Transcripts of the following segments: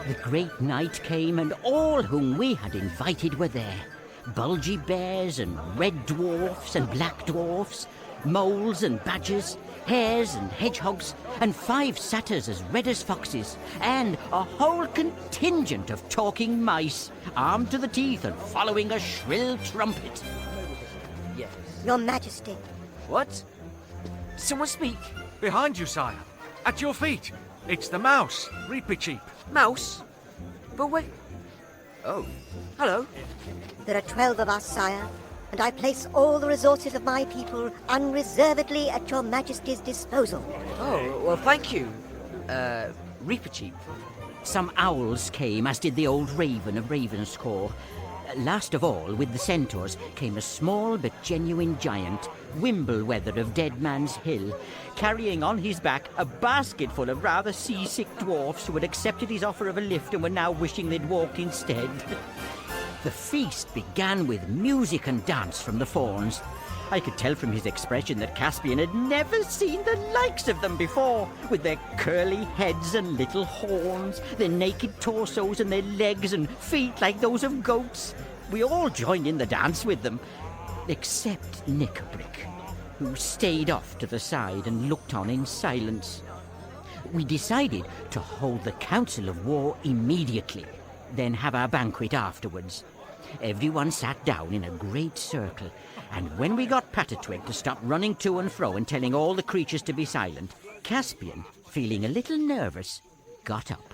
The great night came, and all whom we had invited were there. Bulgy bears and red dwarfs and black dwarfs, moles and badgers, hares and hedgehogs, and 5 satyrs as red as foxes, and a whole contingent of talking mice, armed to the teeth and following a shrill trumpet. Yes. Your Majesty. What? Someone speak? Behind you, sire. At your feet. It's the mouse, Reaper-cheap. Mouse? But wait... Oh. Hello. There are 12 of us, sire, and I place all the resources of my people unreservedly at your Majesty's disposal. Oh, well, thank you. Reaper-cheap. Some owls came, as did the old raven of Ravenscaw. Last of all, with the centaurs, came a small but genuine giant, Wimbleweather of Dead Man's Hill, carrying on his back a basket full of rather seasick dwarfs who had accepted his offer of a lift and were now wishing they'd walk instead. The feast began with music and dance from the fauns. I could tell from his expression that Caspian had never seen the likes of them before, with their curly heads and little horns, their naked torsos and their legs and feet like those of goats. We all joined in the dance with them, except Nickabrick, who stayed off to the side and looked on in silence. We decided to hold the council of war immediately, then have our banquet afterwards. Everyone sat down in a great circle, and when we got Patatwig to stop running to and fro and telling all the creatures to be silent, Caspian, feeling a little nervous, got up.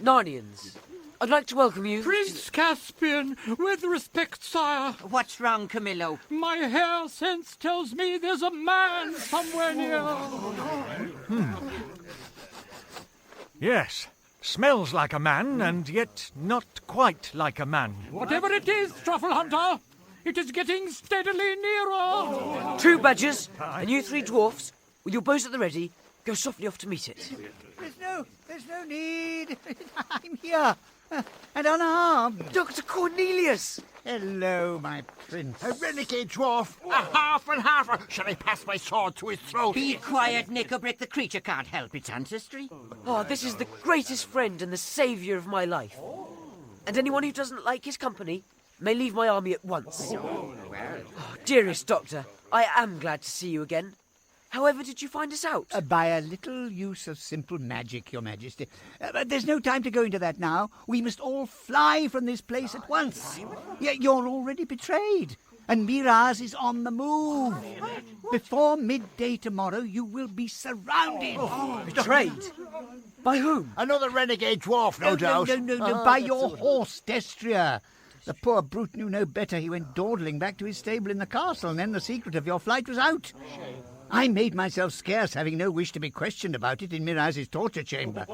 Narnians, I'd like to welcome you... Prince Caspian, with respect, sire. What's wrong, Camillo? My hair sense tells me there's a man somewhere near. Yes. Smells like a man, and yet not quite like a man. Whatever it is, Truffle Hunter, it is getting steadily nearer. 2 badgers, and you 3 dwarfs, with your bows at the ready, go softly off to meet it. There's no need. I'm here, and unarmed. Dr. Cornelius! Hello, my prince. A renegade dwarf, a half and half. Shall I pass my sword to his throat? Be quiet, Nickabrick. The creature can't help its ancestry. Oh, this is the greatest friend and the saviour of my life. And anyone who doesn't like his company may leave my army at once. Oh, dearest Doctor, I am glad to see you again. However did you find us out? By a little use of simple magic, Your Majesty. But there's no time to go into that now. We must all fly from this place at once. You're already betrayed, and Miraz is on the move. Before midday tomorrow, you will be surrounded. Betrayed? By whom? Another renegade dwarf, no doubt. No, by your horse, Destria. The poor brute knew no better. He went dawdling back to his stable in the castle, and then the secret of your flight was out. I made myself scarce, having no wish to be questioned about it in Miraz's torture chamber.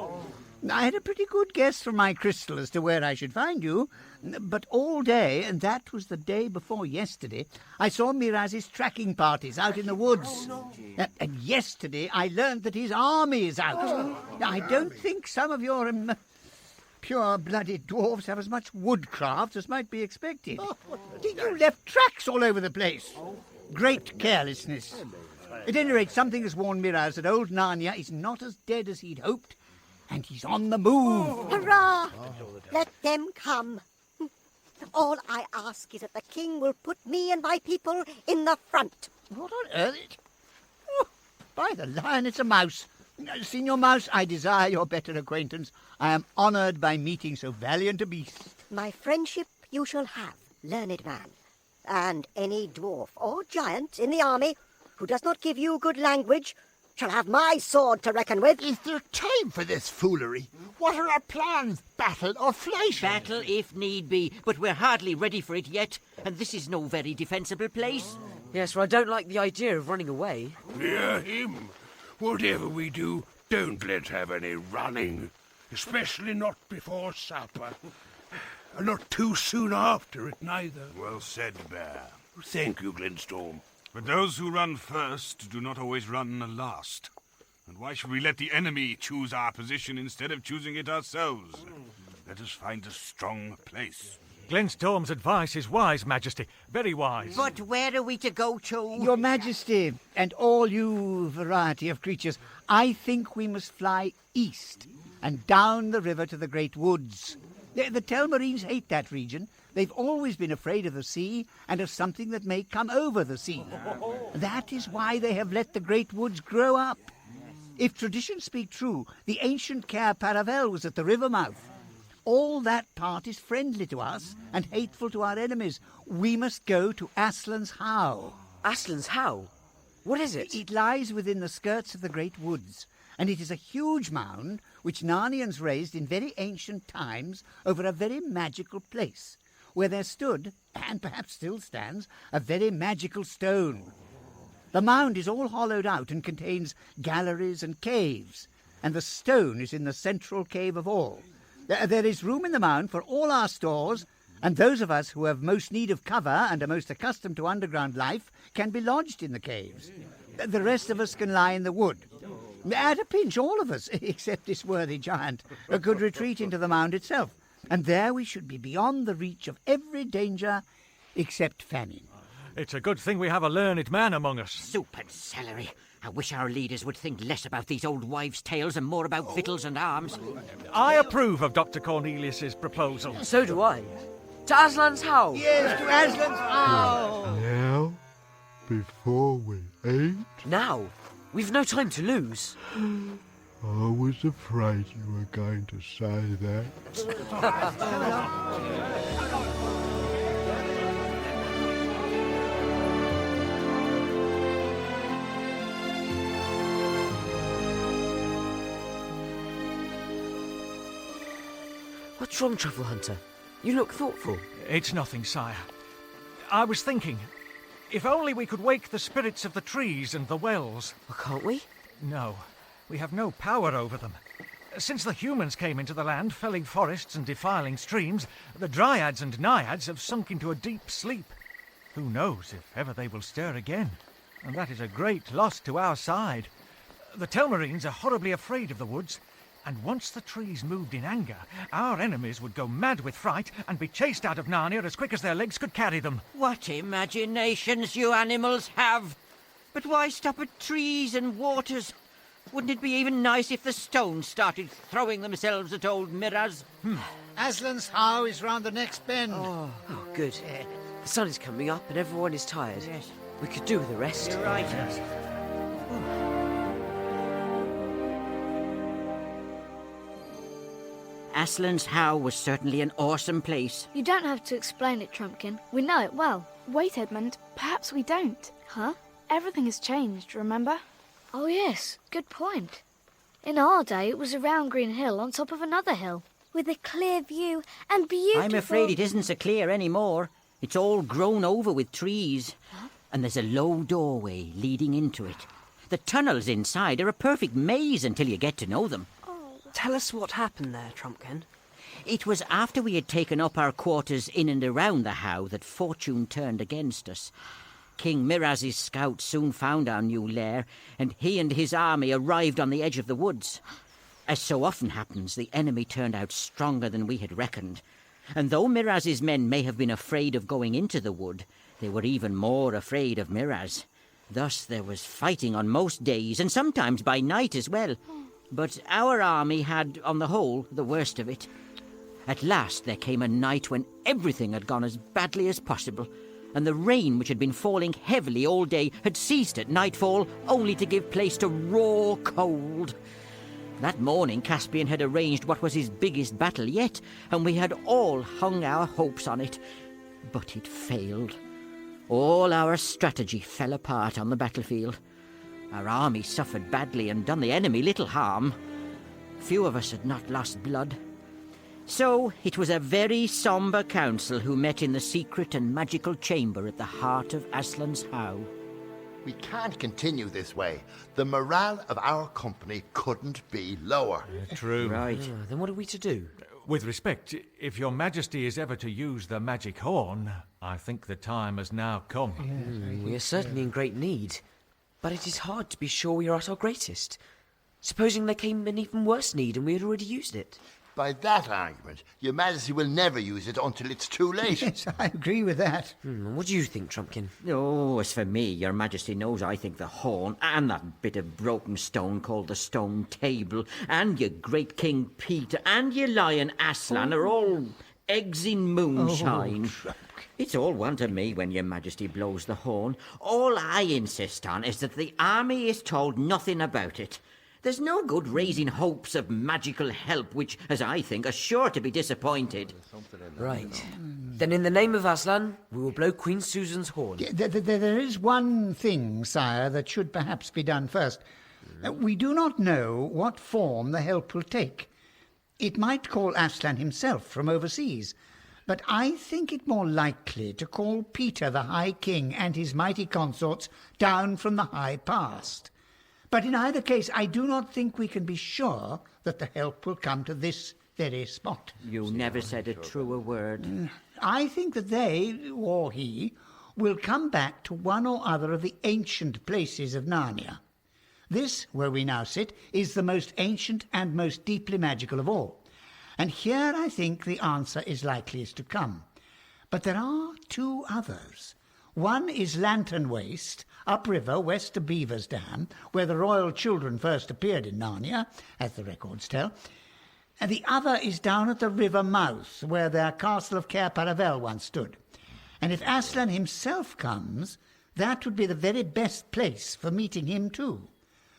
I had a pretty good guess from my crystal as to where I should find you, but all day, and that was the day before yesterday, I saw Miraz's tracking parties out in the woods. And yesterday I learned that his army is out. I don't think some of your pure-blooded dwarfs have as much woodcraft as might be expected. You left tracks all over the place. Great carelessness. At any rate, something has warned Miraz that old Narnia is not as dead as he'd hoped, and he's on the move. Hurrah! Let them come. All I ask is that the king will put me and my people in the front. What on earth? Oh, by the lion, it's a mouse. Signor Mouse, I desire your better acquaintance. I am honoured by meeting so valiant a beast. My friendship you shall have, learned man, and any dwarf or giant in the army who does not give you good language shall have my sword to reckon with. Is there time for this foolery? What are our plans? Battle or flight? Battle if need be, but we're hardly ready for it yet, and this is no very defensible place. Yes, well, I don't like the idea of running away. Hear him. Whatever we do, don't let's have any running, especially not before supper. And not too soon after it, neither. Well said, Bear. Thank you, Glennstorm. But those who run first do not always run last. And why should we let the enemy choose our position instead of choosing it ourselves? Let us find a strong place. Glenstorm's advice is wise, Majesty. Very wise. But where are we to go to? Your Majesty, and all you variety of creatures, I think we must fly east. and down the river to the great woods. The Telmarines hate that region. They've always been afraid of the sea and of something that may come over the sea. That is why they have let the great woods grow up. If traditions speak true, the ancient Cair Paravel was at the river mouth. All that part is friendly to us and hateful to our enemies. We must go to Aslan's How. Aslan's How? What is it? It lies within the skirts of the great woods, and it is a huge mound which Narnians raised in very ancient times over a very magical place, where there stood, and perhaps still stands, a very magical stone. The mound is all hollowed out and contains galleries and caves, and the stone is in the central cave of all. There is room in the mound for all our stores, and those of us who have most need of cover and are most accustomed to underground life can be lodged in the caves. The rest of us can lie in the wood. At a pinch, all of us, except this worthy giant, could retreat into the mound itself, and there we should be beyond the reach of every danger except famine. It's a good thing we have a learned man among us. Soup and celery. I wish our leaders would think less about these old wives' tales and more about victuals and arms. I approve of Dr. Cornelius's proposal. So do I. To Aslan's How. Yes, to Aslan's How. Now, before we eat, Now. We've no time to lose. I was afraid you were going to say that. What's wrong, Truffle Hunter? You look thoughtful. It's nothing, sire. I was thinking, if only we could wake the spirits of the trees and the wells. Well, can't we? No, we have no power over them. Since the humans came into the land, felling forests and defiling streams, the dryads and naiads have sunk into a deep sleep. Who knows if ever they will stir again? And that is a great loss to our side. The Telmarines are horribly afraid of the woods, and once the trees moved in anger, our enemies would go mad with fright and be chased out of Narnia as quick as their legs could carry them. What imaginations you animals have! But why stop at trees and waters? Wouldn't it be even nice if the stones started throwing themselves at old Miraz? Aslan's How is round the next bend. Oh, good. The sun is coming up and everyone is tired. Yes. We could do with a rest. You're right. Aslan's How was certainly an awesome place. You don't have to explain it, Trumpkin. We know it well. Wait, Edmund. Perhaps we don't. Huh? Everything has changed, remember? Oh, yes. Good point. In our day, it was a round green hill on top of another hill. With a clear view and beautiful... I'm afraid it isn't so clear anymore. It's all grown over with trees. Huh? And there's a low doorway leading into it. The tunnels inside are a perfect maze until you get to know them. Tell us what happened there, Trumpkin. It was after we had taken up our quarters in and around the How that fortune turned against us. King Miraz's scouts soon found our new lair, and he and his army arrived on the edge of the woods. As so often happens, the enemy turned out stronger than we had reckoned. And though Miraz's men may have been afraid of going into the wood, they were even more afraid of Miraz. Thus there was fighting on most days, and sometimes by night as well. But our army had, on the whole, the worst of it. At last there came a night when everything had gone as badly as possible, and the rain, which had been falling heavily all day, had ceased at nightfall, only to give place to raw cold. That morning Caspian had arranged what was his biggest battle yet, and we had all hung our hopes on it. But it failed. All our strategy fell apart on the battlefield. Our army suffered badly and done the enemy little harm. Few of us had not lost blood. So it was a very sombre council who met in the secret and magical chamber at the heart of Aslan's How. We can't continue this way. The morale of our company couldn't be lower. True. Right. Then what are we to do? With respect, if your majesty is ever to use the magic horn, I think the time has now come. We are certainly in great need. But it is hard to be sure we are at our greatest. Supposing there came an even worse need and we had already used it. By that argument, Your Majesty will never use it until it's too late. Yes, I agree with that. What do you think, Trumpkin? Oh, as for me, Your Majesty knows I think the horn and that bit of broken stone called the stone table and your great King Peter and your lion Aslan are all eggs in moonshine. It's all one to me when Your Majesty blows the horn. All I insist on is that the army is told nothing about it. There's no good raising hopes of magical help, which, as I think, are sure to be disappointed. Right. Then in the name of Aslan, we will blow Queen Susan's horn. There is one thing, sire, that should perhaps be done first. We do not know what form the help will take. It might call Aslan himself from overseas, but I think it more likely to call Peter the High King and his mighty consorts down from the high past. But in either case, I do not think we can be sure that the help will come to this very spot. You never said a truer word. I think that they, or he, will come back to one or other of the ancient places of Narnia. This, where we now sit, is the most ancient and most deeply magical of all. And here I think the answer is likeliest to come. But there are two others. One is Lantern Waste, upriver west of Beaver's Dam, where the royal children first appeared in Narnia, as the records tell. And the other is down at the river mouth, where their castle of Cair Paravel once stood. And if Aslan himself comes, that would be the very best place for meeting him too.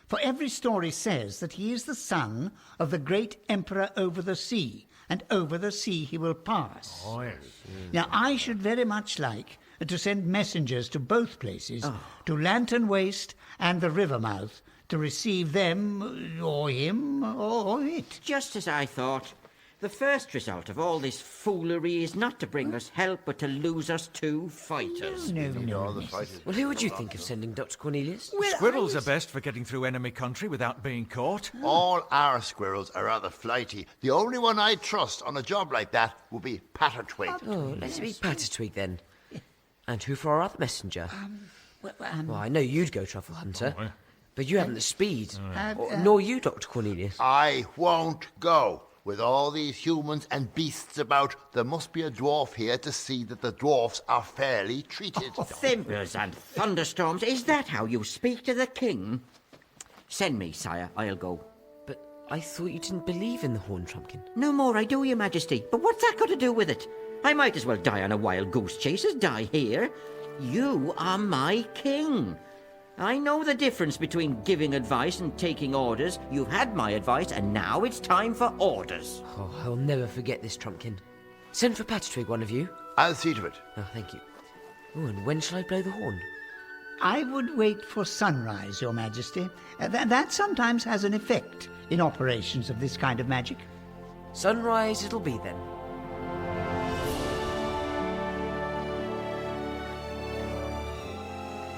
For every story says that he is the son of the great emperor over the sea, and over the sea he will pass. Oh, yes. Now, I should very much like to send messengers to both places, to Lantern Waste and the river mouth, to receive them, or him, or it. Just as I thought. The first result of all this foolery is not to bring us help, but to lose us two fighters. No. Well, who would you think of sending, Dr. Cornelius? Squirrels are best for getting through enemy country without being caught. All our squirrels are rather flighty. The only one I'd trust on a job like that would be Pattertwig. Oh, let's be Pattertwig then. And who for our other messenger? Well, I know you'd go Truffle Hunter, but you haven't the speed. Nor you, Dr. Cornelius. I won't go. With all these humans and beasts about, there must be a dwarf here to see that the dwarfs are fairly treated. Thimbles and thunderstorms, is that how you speak to the king? Send me, sire, I'll go. But I thought you didn't believe in the horn, Trumpkin. No more I do, Your Majesty, but what's that got to do with it? I might as well die on a wild goose chase as die here. You are my king. I know the difference between giving advice and taking orders. You've had my advice, and now it's time for orders. Oh, I'll never forget this, Trumpkin. Send for Pattertwig, one of you. I'll see to it. Oh, thank you. Oh, and when shall I blow the horn? I would wait for sunrise, Your Majesty. That sometimes has an effect in operations of this kind of magic. Sunrise it'll be then.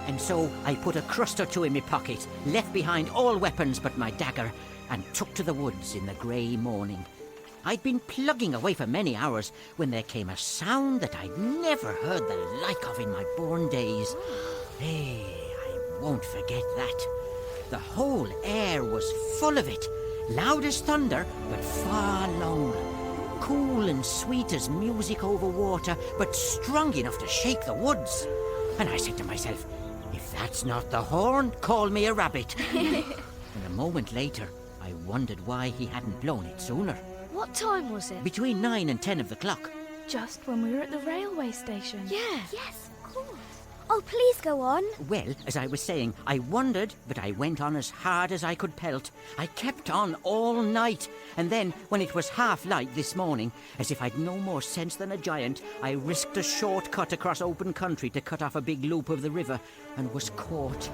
And so I put a crust or two in my pocket, left behind all weapons but my dagger, and took to the woods in the grey morning. I'd been plugging away for many hours when there came a sound that I'd never heard the like of in my born days. Hey, I won't forget that. The whole air was full of it, loud as thunder, but far longer. Cool and sweet as music over water, but strong enough to shake the woods. And I said to myself, if that's not the horn, call me a rabbit. And a moment later, I wondered why he hadn't blown it sooner. What time was it? Between 9 and 10 of the clock. Just when we were at the railway station. Yeah. Yes, of course. Oh, please go on. Well, as I was saying, I wondered, but I went on as hard as I could pelt. I kept on all night, and then, when it was half light this morning, as if I'd no more sense than a giant, I risked a short cut across open country to cut off a big loop of the river, and was caught.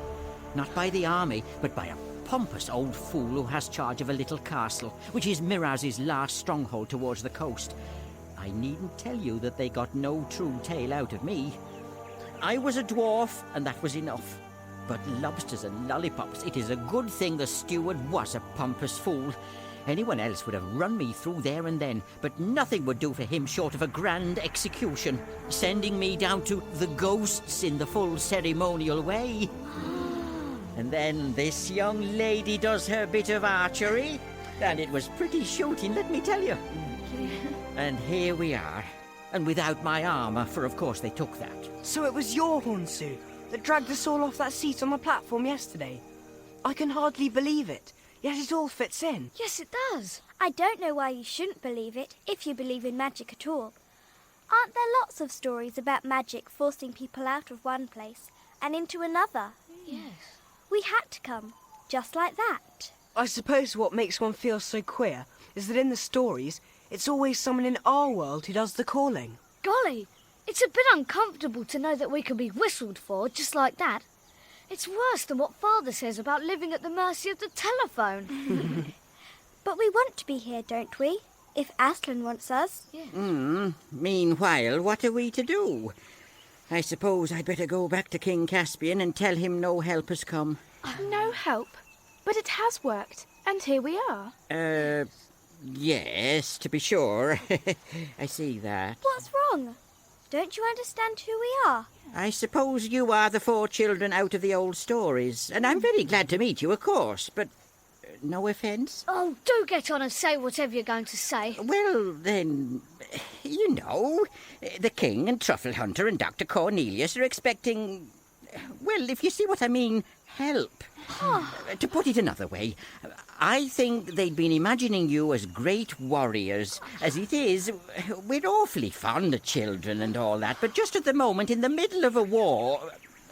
Not by the army, but by a pompous old fool who has charge of a little castle, which is Miraz's last stronghold towards the coast. I needn't tell you that they got no true tale out of me. I was a dwarf, and that was enough. But lobsters and lollipops, it is a good thing the steward was a pompous fool. Anyone else would have run me through there and then, but nothing would do for him short of a grand execution, sending me down to the ghosts in the full ceremonial way. And then this young lady does her bit of archery, And it was pretty shooting, let me tell you. And here we are. And without my armour, for of course they took that. So it was your horn suit that dragged us all off that seat on the platform yesterday. I can hardly believe it, yet it all fits in. Yes, it does. I don't know why you shouldn't believe it, if you believe in magic at all. Aren't there lots of stories about magic forcing people out of one place and into another? Yes. We had to come, just like that. I suppose what makes one feel so queer is that in the stories, it's always someone in our world who does the calling. Golly, it's a bit uncomfortable to know that we can be whistled for just like that. It's worse than what Father says about living at the mercy of the telephone. But we want to be here, don't we? If Aslan wants us. Yeah. Meanwhile, what are we to do? I suppose I'd better go back to King Caspian and tell him no help has come. No help. But it has worked, and here we are. Yes, to be sure. I see that. What's wrong? Don't you understand who we are? I suppose you are the 4 children out of the old stories, and I'm very glad to meet you, of course, but no offence? Oh, do get on and say whatever you're going to say. Well, then, you know, the King and Truffle Hunter and Dr. Cornelius are expecting, well, if you see what I mean, help. To put it another way, I think they'd been imagining you as great warriors. As it is, we're awfully fond of children and all that, but just at the moment, in the middle of a war...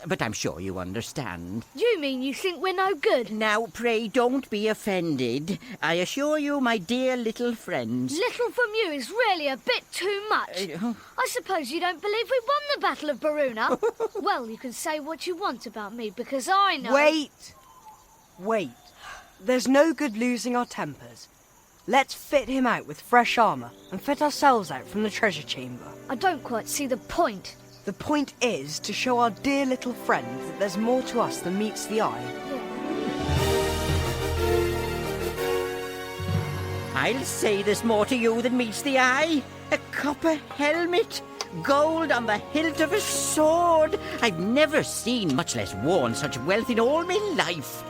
But I'm sure you understand. You mean you think we're no good? Now, pray don't be offended. I assure you, my dear little friends... Little from you is really a bit too much. I suppose you don't believe we won the Battle of Baruna? Well, you can say what you want about me, because I know... Wait. There's no good losing our tempers. Let's fit him out with fresh armour and fit ourselves out from the treasure chamber. I don't quite see the point. The point is to show our dear little friend that there's more to us than meets the eye. I'll say there's more to you than meets the eye. A copper helmet, gold on the hilt of a sword. I've never seen, much less worn, such wealth in all my life.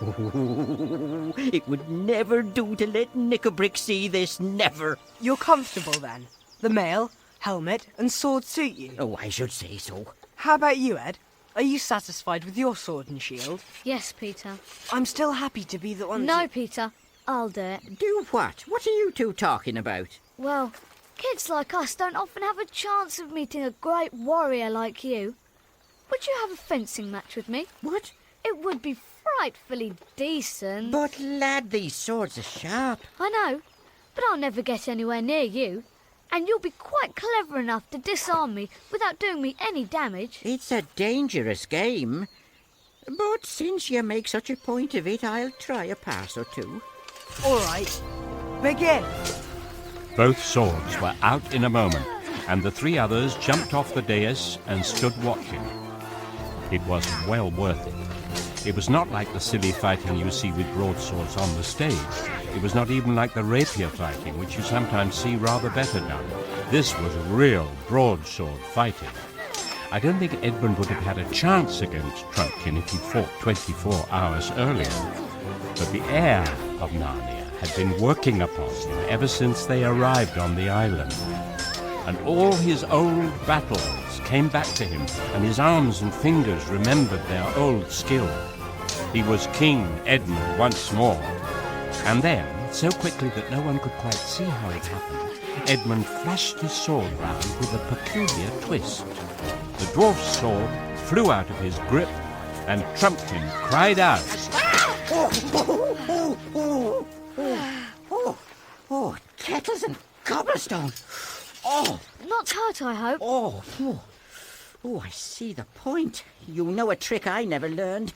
Ooh, it would never do to let Knickerbrick see this, never. You're comfortable then? The mail, helmet and sword suit you? Oh, I should say so. How about you, Ed? Are you satisfied with your sword and shield? Yes, Peter. I'm still happy to be the one No, Peter. I'll do it. Do what? What are you two talking about? Well, kids like us don't often have a chance of meeting a great warrior like you. Would you have a fencing match with me? What? It would be frightfully decent. But, lad, these swords are sharp. I know, but I'll never get anywhere near you. And you'll be quite clever enough to disarm me without doing me any damage. It's a dangerous game. But since you make such a point of it, I'll try a pass or two. All right. Begin. Both swords were out in a moment, and the 3 others jumped off the dais and stood watching. It was well worth it. It was not like the silly fighting you see with broadswords on the stage. It was not even like the rapier fighting, which you sometimes see rather better done. This was real broadsword fighting. I don't think Edmund would have had a chance against Trumpkin if he fought 24 hours earlier. But the heir of Narnia had been working upon him ever since they arrived on the island. And all his old battles came back to him, and his arms and fingers remembered their old skill. He was King Edmund once more. And then, so quickly that no one could quite see how it happened, Edmund flashed his sword round with a peculiar twist. The dwarf's sword flew out of his grip, and Trumpkin cried out. Oh, kettles and cobblestone. Oh! Not hurt, I hope. Oh, I see the point. You know a trick I never learned.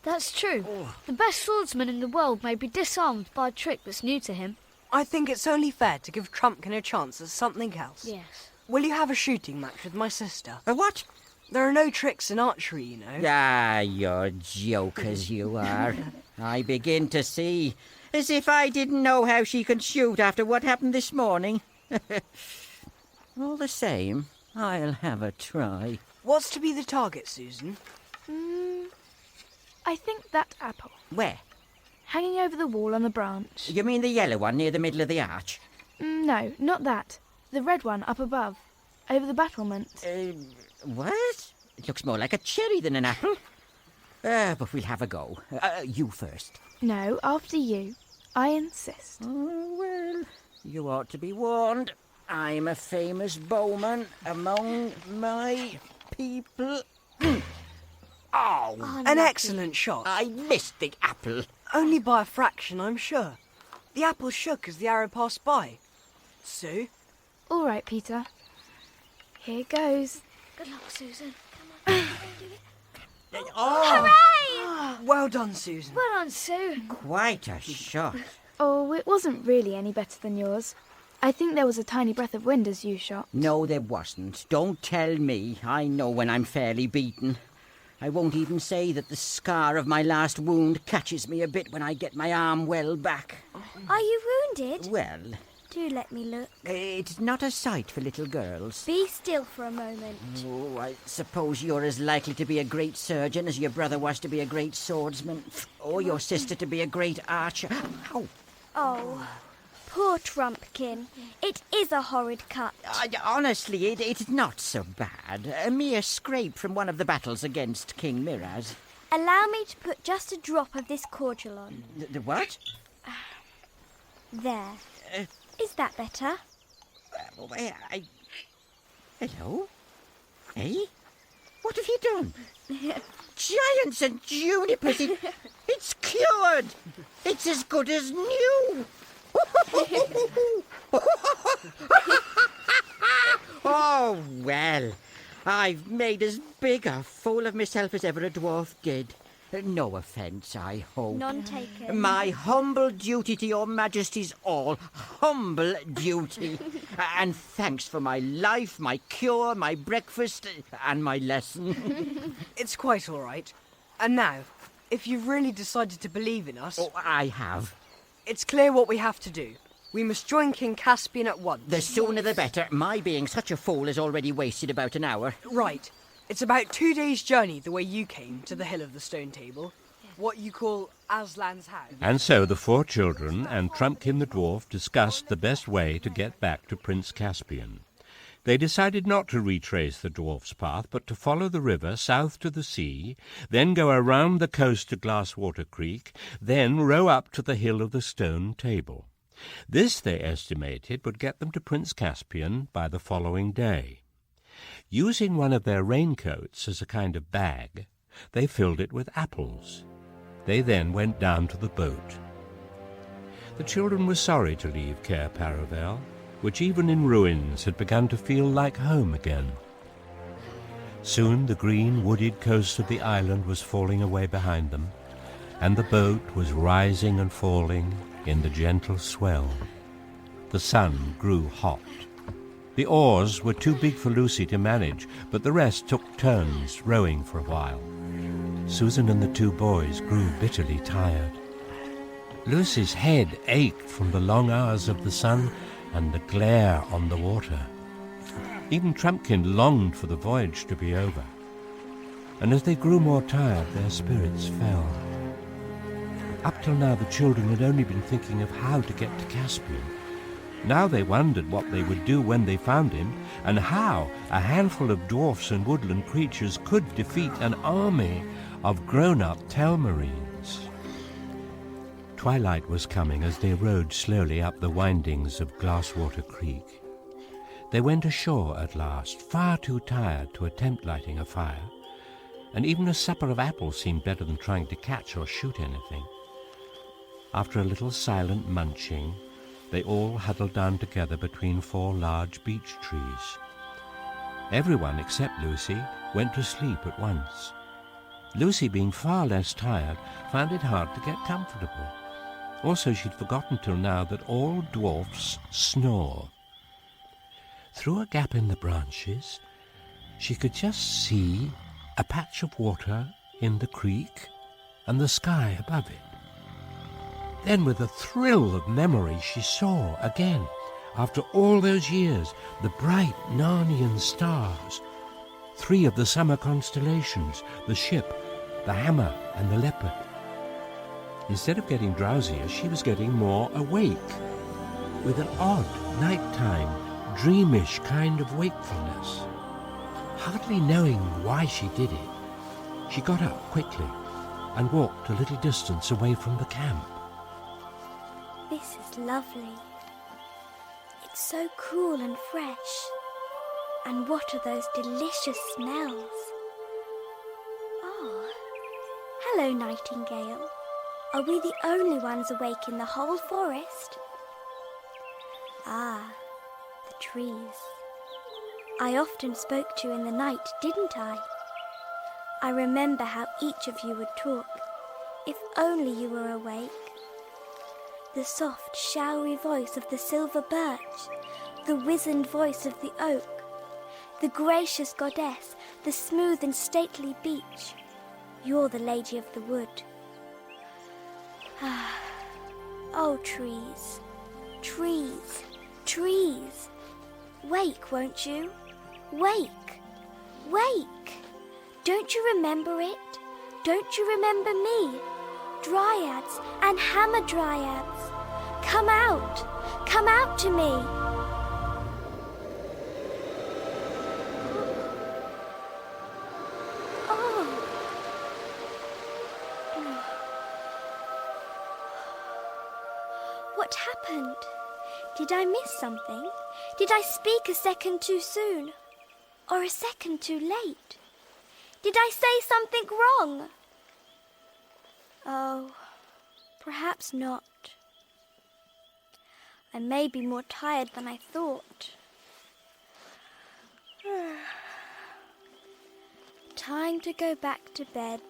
That's true. The best swordsman in the world may be disarmed by a trick that's new to him. I think it's only fair to give Trumpkin a chance at something else. Yes. Will you have a shooting match with my sister? A what? There are no tricks in archery, you know. Ah, you're jokers, you are. I begin to see. As if I didn't know how she can shoot after what happened this morning. All the same, I'll have a try. What's to be the target, Susan? I think that apple. Where? hanging over the wall on the branch. You mean the yellow one near the middle of the arch? No, not that. The red one up above, over the battlement. What? It looks more like a cherry than an apple. But we'll have a go. You first. No, after you. I insist. Oh, well, you ought to be warned. I'm a famous bowman among my people. Oh! An excellent shot. I missed the apple. Only by a fraction, I'm sure. The apple shook as the arrow passed by. Sue? All right, Peter. Here goes. Good luck, Susan. Come on, do it. Oh! Hooray! Well done, Susan. Well done, Sue. Quite a shot. Oh, it wasn't really any better than yours. I think there was a tiny breath of wind as you shot. No, there wasn't. Don't tell me. I know when I'm fairly beaten. I won't even say that the scar of my last wound catches me a bit when I get my arm well back. Are you wounded? Well, Do let me look. it's not a sight for little girls. Be still for a moment. Oh, I suppose you're as likely to be a great surgeon as your brother was to be a great swordsman, or your sister to be a great archer. Ow! Oh, poor Trumpkin. It is a horrid cut. Honestly, it's not so bad. A mere scrape from one of the battles against King Miraz. Allow me to put just a drop of this cordial on. The what? There. Is that better? Hello? Hey? What have you done? Giants and junipers, it's cured! It's as good as new! Oh, well, I've made as big a fool of myself as ever a dwarf did. No offence, I hope. None taken. My humble duty to your majesty's all humble duty. And thanks for my life, my cure, my breakfast, and my lesson. It's quite all right. And now, if you've really decided to believe in us... Oh, I have. It's clear what we have to do. We must join King Caspian at once. The sooner the better. My being such a fool has already wasted about an hour. Right. It's about 2 days' journey the way you came to the Hill of the Stone Table, what you call Aslan's house. And so the 4 children and Trumpkin the dwarf discussed the best way to get back to Prince Caspian. They decided not to retrace the dwarf's path, but to follow the river south to the sea, then go around the coast to Glasswater Creek, then row up to the Hill of the Stone Table. This, they estimated, would get them to Prince Caspian by the following day. Using one of their raincoats as a kind of bag, they filled it with apples. They then went down to the boat. The children were sorry to leave Cair Paravel, which even in ruins had begun to feel like home again. Soon the green wooded coast of the island was falling away behind them, and the boat was rising and falling in the gentle swell. The sun grew hot. The oars were too big for Lucy to manage, but the rest took turns rowing for a while. Susan and the 2 boys grew bitterly tired. Lucy's head ached from the long hours of the sun and the glare on the water. Even Trumpkin longed for the voyage to be over. And as they grew more tired, their spirits fell. Up till now, the children had only been thinking of how to get to Caspian. Now they wondered what they would do when they found him, and how a handful of dwarfs and woodland creatures could defeat an army of grown-up Telmarines. Twilight was coming as they rowed slowly up the windings of Glasswater Creek. They went ashore at last, far too tired to attempt lighting a fire, and even a supper of apples seemed better than trying to catch or shoot anything. After a little silent munching, they all huddled down together between 4 large beech trees. Everyone except Lucy went to sleep at once. Lucy, being far less tired, found it hard to get comfortable. Also, she'd forgotten till now that all dwarfs snore. Through a gap in the branches, she could just see a patch of water in the creek and the sky above it. Then, with a thrill of memory, she saw again, after all those years, the bright Narnian stars, 3 of the summer constellations, the ship, the hammer, and the leopard. Instead of getting drowsier, she was getting more awake, with an odd, nighttime, dreamish kind of wakefulness. Hardly knowing why she did it, she got up quickly and walked a little distance away from the camp. This is lovely. It's so cool and fresh. And what are those delicious smells? Oh, hello, Nightingale. Are we the only ones awake in the whole forest? Ah, the trees. I often spoke to you in the night, didn't I? I remember how each of you would talk, if only you were awake. The soft, showery voice of the silver birch, the wizened voice of the oak, the gracious goddess, the smooth and stately beech. You're the lady of the wood. Ah, oh, trees, trees, trees. Wake, won't you? Wake, wake. Don't you remember it? Don't you remember me? Dryads and hamadryads. Come out to me. Oh. What happened? Did I miss something? Did I speak a second too soon? Or a second too late? Did I say something wrong? Oh, perhaps not. I may be more tired than I thought. Time to go back to bed.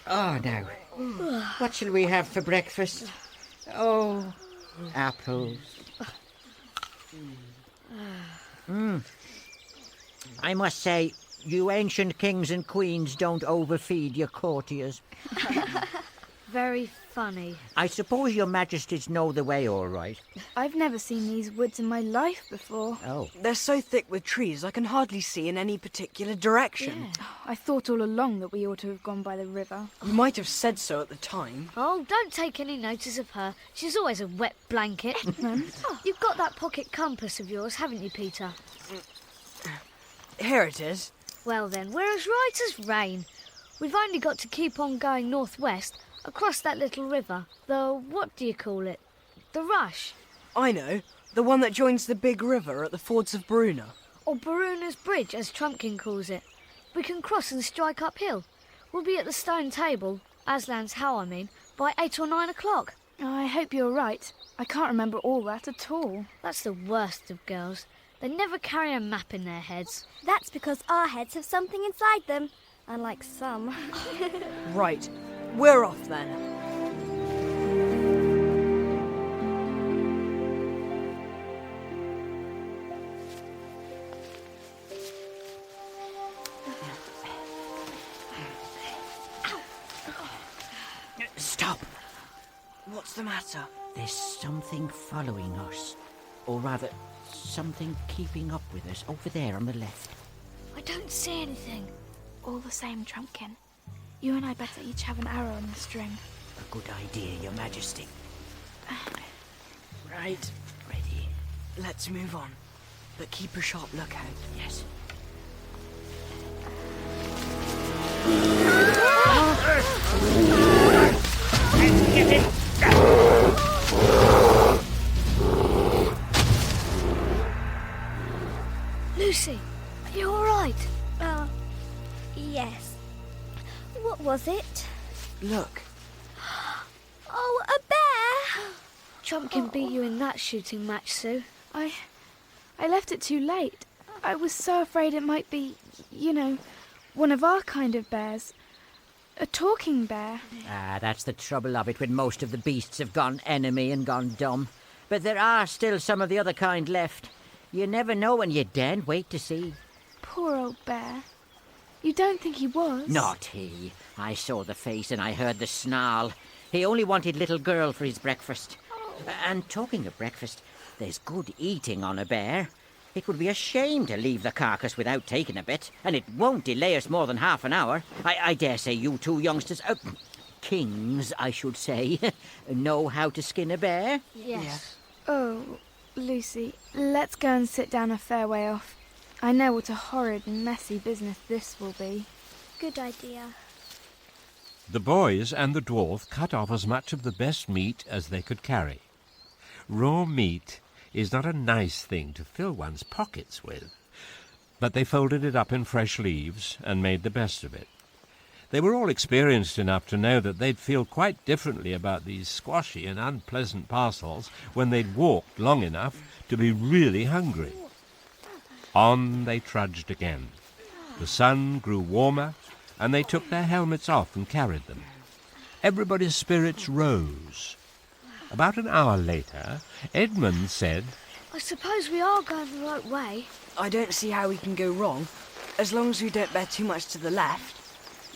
Oh, now. What shall we have for breakfast? Oh, apples. I must say, you ancient kings and queens don't overfeed your courtiers. Very funny. I suppose your majesties know the way all right. I've never seen these woods in my life before. Oh. They're so thick with trees I can hardly see in any particular direction. Yeah. I thought all along that we ought to have gone by the river. You might have said so at the time. Oh, don't take any notice of her. She's always a wet blanket. You've got that pocket compass of yours, haven't you, Peter? Here it is. Well then, we're as right as rain. We've only got to keep on going northwest across that little river. What do you call it? The Rush. I know. The one that joins the big river at the fords of Bruna. Or Baruna's Bridge, as Trumpkin calls it. We can cross and strike uphill. We'll be at the stone table, Aslan's how I mean, by 8 or 9 o'clock. I hope you're right. I can't remember all that at all. That's the worst of girls. They never carry a map in their heads. That's because our heads have something inside them, unlike some. Right. We're off then. Stop! What's the matter? There's something following us. Or rather, something keeping up with us over there on the left. I don't see anything. All the same, Trumpkin. You and I better each have an arrow in the string. A good idea, Your Majesty. Right. Ready? Let's move on. But keep a sharp lookout. Yes. Lucy, are you all right? Yes. What was it? Look. Oh, a bear! Trumpkin beat you in that shooting match, Sue. I left it too late. I was so afraid it might be, one of our kind of bears. A talking bear. That's the trouble of it when most of the beasts have gone enemy and gone dumb. But there are still some of the other kind left. You never know and you daren't wait to see. Poor old bear. You don't think he was? Not he. I saw the face and I heard the snarl. He only wanted little girl for his breakfast. And talking of breakfast, there's good eating on a bear. It would be a shame to leave the carcass without taking a bit, and it won't delay us more than half an hour. I dare say you two youngsters, kings, I should say, know how to skin a bear? Yes. Oh, Lucy, let's go and sit down a fair way off. I know what a horrid and messy business this will be. Good idea. The boys and the dwarf cut off as much of the best meat as they could carry. Raw meat is not a nice thing to fill one's pockets with, but they folded it up in fresh leaves and made the best of it. They were all experienced enough to know that they'd feel quite differently about these squashy and unpleasant parcels when they'd walked long enough to be really hungry. On they trudged again. The sun grew warmer, and they took their helmets off and carried them. Everybody's spirits rose. About an hour later, Edmund said, I suppose we are going the right way. I don't see how we can go wrong, as long as we don't bear too much to the left.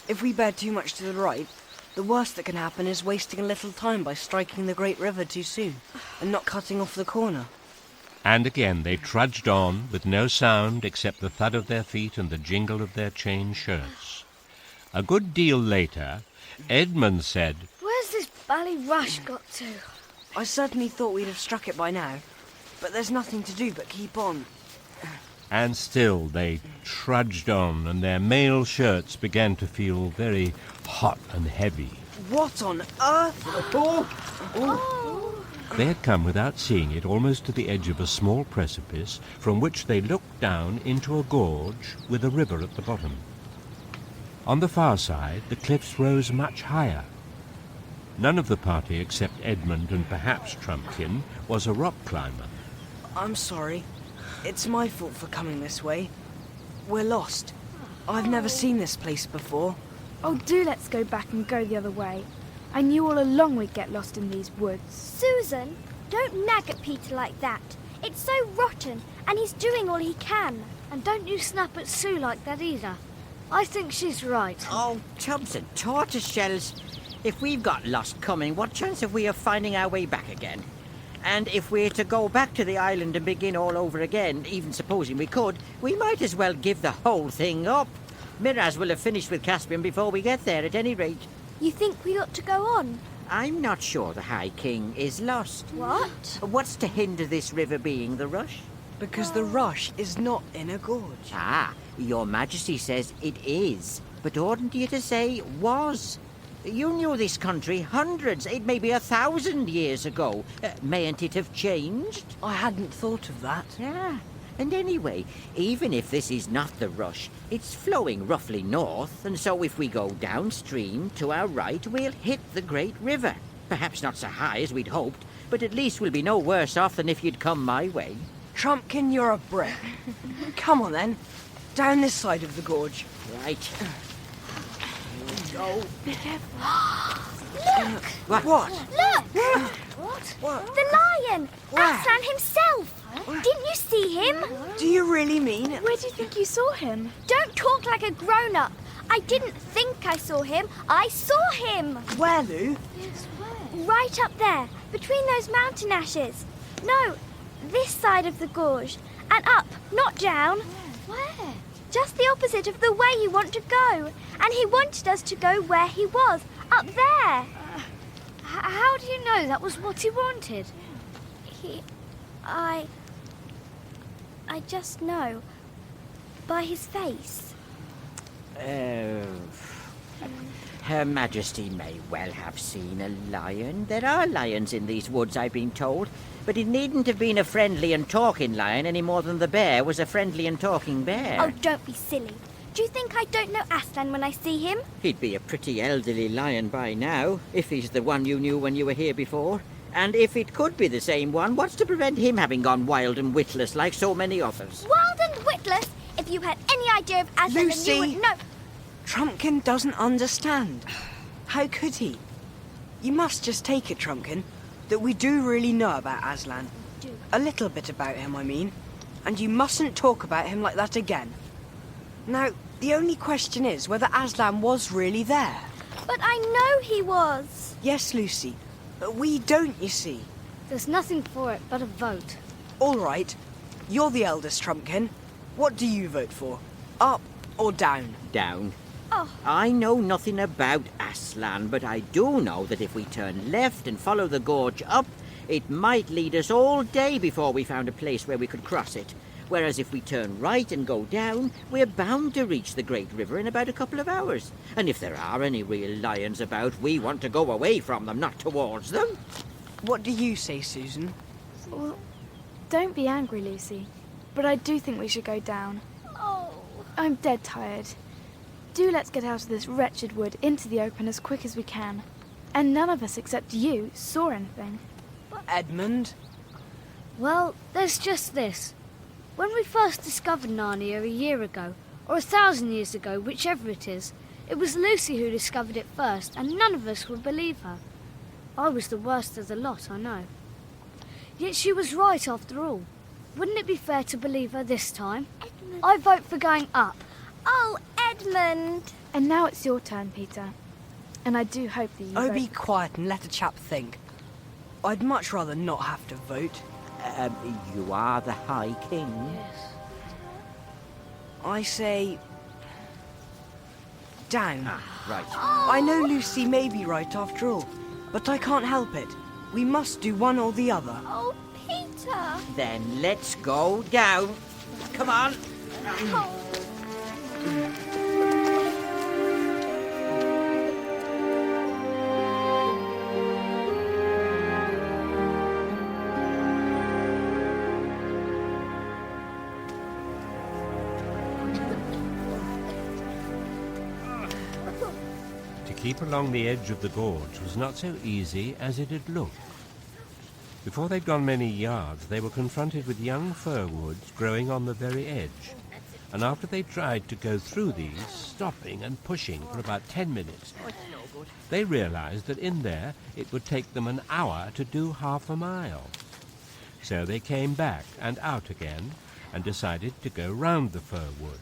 If we bear too much to the right, the worst that can happen is wasting a little time by striking the great river too soon, and not cutting off the corner. And again they trudged on with no sound except the thud of their feet and the jingle of their chain shirts. A good deal later, Edmund said, Where's this Ballyrush got to? I certainly thought we'd have struck it by now, but there's nothing to do but keep on. and still they trudged on, and their mail shirts began to feel very hot and heavy. What on earth? They had come without seeing it almost to the edge of a small precipice from which they looked down into a gorge with a river at the bottom. On the far side, the cliffs rose much higher. None of the party except Edmund and perhaps Trumpkin was a rock climber. I'm sorry. It's my fault for coming this way. We're lost. I've never seen this place before. Oh, do let's go back and go the other way. I knew all along we'd get lost in these woods. Susan, don't nag at Peter like that. It's so rotten, and he's doing all he can. And don't you snap at Sue like that either. I think she's right. Oh, tubs and tortoise shells. If we've got lost coming, what chance have we of finding our way back again? And if we're to go back to the island and begin all over again, even supposing we could, we might as well give the whole thing up. Miraz will have finished with Caspian before we get there, at any rate. You think we ought to go on? I'm not sure the High King is lost. What? What's to hinder this river being the Rush? Because the Rush is not in a gorge. Ah, your Majesty says it is, but oughtn't you to say was? You knew this country hundreds, it may be 1,000 years ago. Mayn't it have changed? I hadn't thought of that. Yeah. And anyway, even if this is not the Rush, it's flowing roughly north, and so if we go downstream to our right, we'll hit the great river. Perhaps not so high as we'd hoped, but at least we'll be no worse off than if you'd come my way. Trumpkin, you're a brick. Come on then, down this side of the gorge. Right. Go. Be careful. Look! What? Look! What? The lion! Where? Aslan himself! Didn't you see him? Do you really mean it? Where do you think you saw him? Don't talk like a grown-up. I didn't think I saw him. I saw him! Where, Lou? Yes, where? Right up there, between those mountain ashes. No, this side of the gorge. And up, not down. Where? Just the opposite of the way you want to go. And he wanted us to go where he was, up there. How do you know that was what he wanted? I just know. By his face. Her Majesty may well have seen a lion. There are lions in these woods, I've been told. But it needn't have been a friendly and talking lion any more than the bear was a friendly and talking bear. Oh, don't be silly. Do you think I don't know Aslan when I see him? He'd be a pretty elderly lion by now, if he's the one you knew when you were here before. And if it could be the same one, what's to prevent him having gone wild and witless like so many others? Wild and witless? If you had any idea of Aslan, Lucy! then you would know. Trumpkin doesn't understand. How could he? You must just take it, Trumpkin, that we do really know about Aslan. A little bit about him, I mean. And you mustn't talk about him like that again. Now, the only question is whether Aslan was really there. But I know he was. Yes, Lucy, but we don't, you see. There's nothing for it but a vote. All right, you're the eldest, Trumpkin. What do you vote for? Up or down? Down. Oh. I know nothing about Aslan, but I do know that if we turn left and follow the gorge up, it might lead us all day before we found a place where we could cross it. Whereas if we turn right and go down, we're bound to reach the great river in about a couple of hours. And if there are any real lions about, we want to go away from them, not towards them. What do you say, Susan? Well, don't be angry, Lucy, but I do think we should go down. Oh. I'm dead tired. Do let's get out of this wretched wood into the open as quick as we can. And none of us except you saw anything. Edmund? Well, there's just this. When we first discovered Narnia a year ago, or 1,000 years ago, whichever it is, it was Lucy who discovered it first, and none of us would believe her. I was the worst of the lot, I know. Yet she was right after all. Wouldn't it be fair to believe her this time? Edmund. I vote for going up. Oh, Edmund. And now it's your turn, Peter. And I do hope that you Oh, vote. be quiet and let a chap think. I'd much rather not have to vote. You are the High King. Yes. I say... down. Right. I know Lucy may be right after all, but I can't help it. We must do one or the other. Oh, Peter. Then let's go down. Come on. Oh. To keep along the edge of the gorge was not so easy as it had looked. Before they'd gone many yards, they were confronted with young fir woods growing on the very edge. And after they tried to go through these, stopping and pushing for about 10 minutes, they realized that in there it would take them an hour to do half a mile. So they came back and out again and decided to go round the fir wood.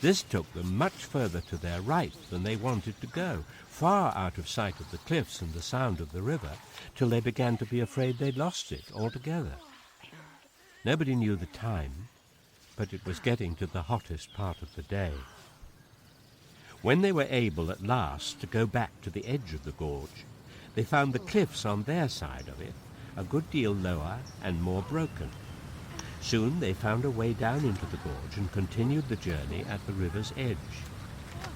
This took them much further to their right than they wanted to go, far out of sight of the cliffs and the sound of the river, till they began to be afraid they'd lost it altogether. Nobody knew the time, but it was getting to the hottest part of the day. When they were able at last to go back to the edge of the gorge, they found the cliffs on their side of it a good deal lower and more broken. Soon they found a way down into the gorge and continued the journey at the river's edge.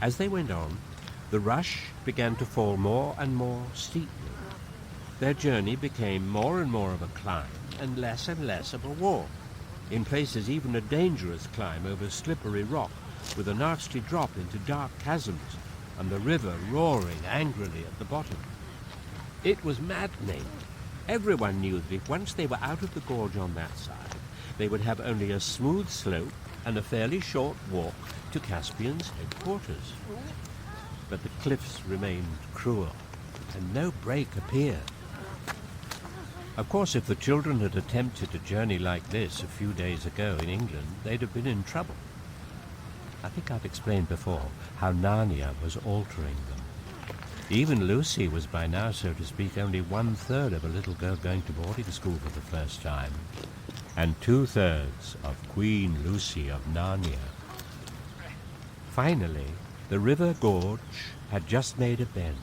As they went on, the rush began to fall more and more steeply. Their journey became more and more of a climb and less of a walk. In places even a dangerous climb over slippery rock with a nasty drop into dark chasms and the river roaring angrily at the bottom. It was maddening. Everyone knew that if once they were out of the gorge on that side, they would have only a smooth slope and a fairly short walk to Caspian's headquarters. But the cliffs remained cruel, and no break appeared. Of course, if the children had attempted a journey like this a few days ago in England, they'd have been in trouble. I think I've explained before how Narnia was altering them. Even Lucy was by now, so to speak, only 1/3 of a little girl going to boarding school for the first time, and 2/3 of Queen Lucy of Narnia. Finally, the river gorge had just made a bend,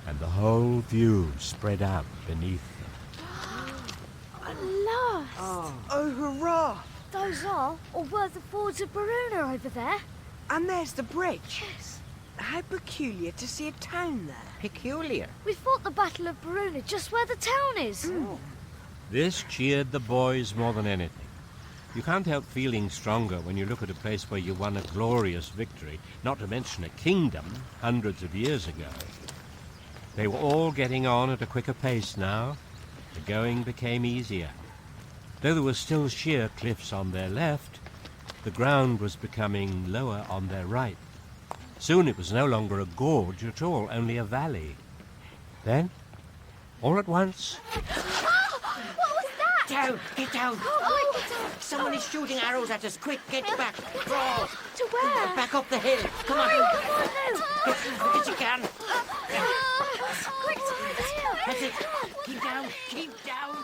and the whole view spread out beneath them. At last! Oh, hurrah! Those are, or were the fords of Baruna over there? And there's the bridge. Yes. How peculiar to see a town there. Peculiar. We fought the Battle of Baruna just where the town is. This cheered the boys more than anything. You can't help feeling stronger when you look at a place where you won a glorious victory, not to mention a kingdom, hundreds of years ago. They were all getting on at a quicker pace now. The going became easier. Though there were still sheer cliffs on their left, the ground was becoming lower on their right. Soon it was no longer a gorge at all, only a valley. Then, all at once... What was that? down! Get down! Someone is shooting arrows at us. Quick, get back! Crawl! To where? Back up the hill. Come on! Come on, Lou! Get as quick as you can. Quick to the hill! That's it. Keep down! Keep down!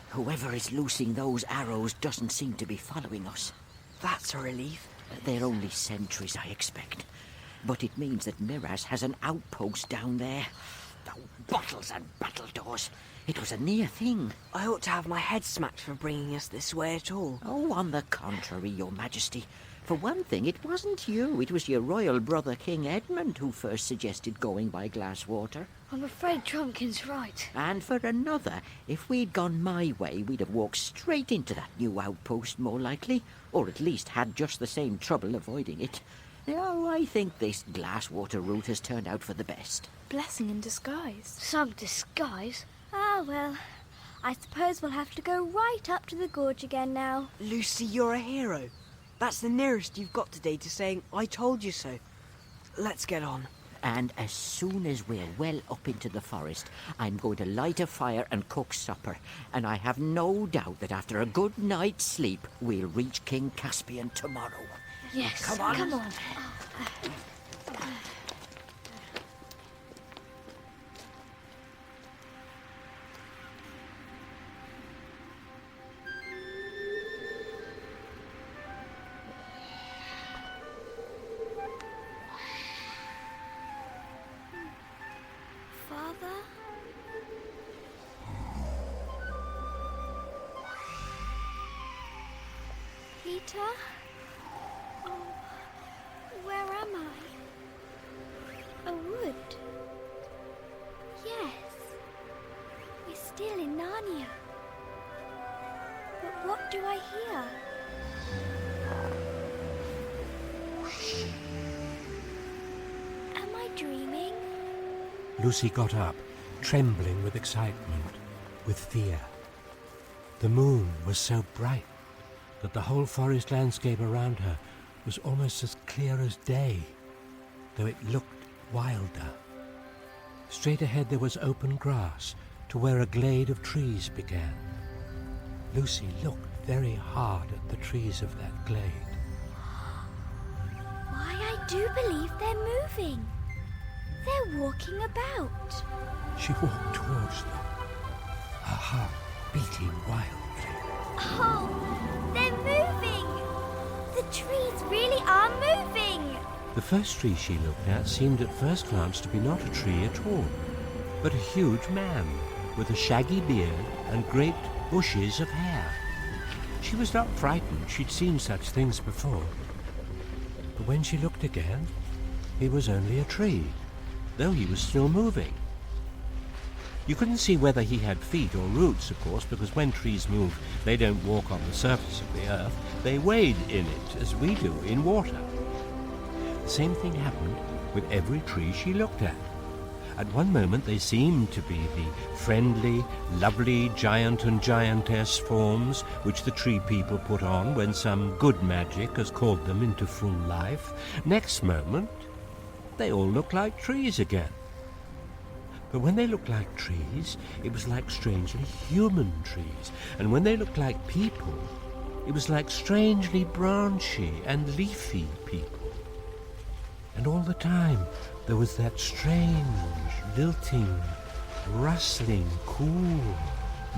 Whoever is loosing those arrows doesn't seem to be following us. That's a relief. They're only sentries, I expect. But it means that Miraz has an outpost down there. Oh, bottles and battledores. It was a near thing. I ought to have my head smacked for bringing us this way at all. Oh, on the contrary, Your Majesty. For one thing, it wasn't you. It was your royal brother, King Edmund, who first suggested going by Glasswater. I'm afraid Trumpkin's right. And for another, if we'd gone my way, we'd have walked straight into that new outpost, more likely, or at least had just the same trouble avoiding it. Now, I think this Glasswater route has turned out for the best. Blessing in disguise. Some disguise? Ah, well, I suppose we'll have to go right up to the gorge again now. Lucy, you're a hero. That's the nearest you've got today to saying, I told you so. Let's get on. And as soon as we're well up into the forest, I'm going to light a fire and cook supper. And I have no doubt that after a good night's sleep, we'll reach King Caspian tomorrow. Yes, Come on. Come on. Father? Peter? Oh, where am I? A wood? Yes. We're still in Narnia. But what do I hear? Am I dreaming? Lucy got up, trembling with excitement, with fear. The moon was so bright that the whole forest landscape around her was almost as clear as day, though it looked wilder. Straight ahead there was open grass to where a glade of trees began. Lucy looked very hard at the trees of that glade. Why, I do believe they're moving. They're walking about. She walked towards them, her heart beating wildly. Oh, they're moving! The trees really are moving! The first tree she looked at seemed at first glance to be not a tree at all, but a huge man with a shaggy beard and great bushes of hair. She was not frightened. She'd seen such things before. But when she looked again, he was only a tree, though he was still moving. You couldn't see whether he had feet or roots, of course, because when trees move, they don't walk on the surface of the earth. They wade in it, as we do in water. The same thing happened with every tree she looked at. At one moment they seemed to be the friendly, lovely giant and giantess forms which the tree people put on when some good magic has called them into full life. Next moment, they all looked like trees again. But when they looked like trees, it was like strangely human trees. And when they looked like people, it was like strangely branchy and leafy people. And all the time, there was that strange, lilting, rustling, cool,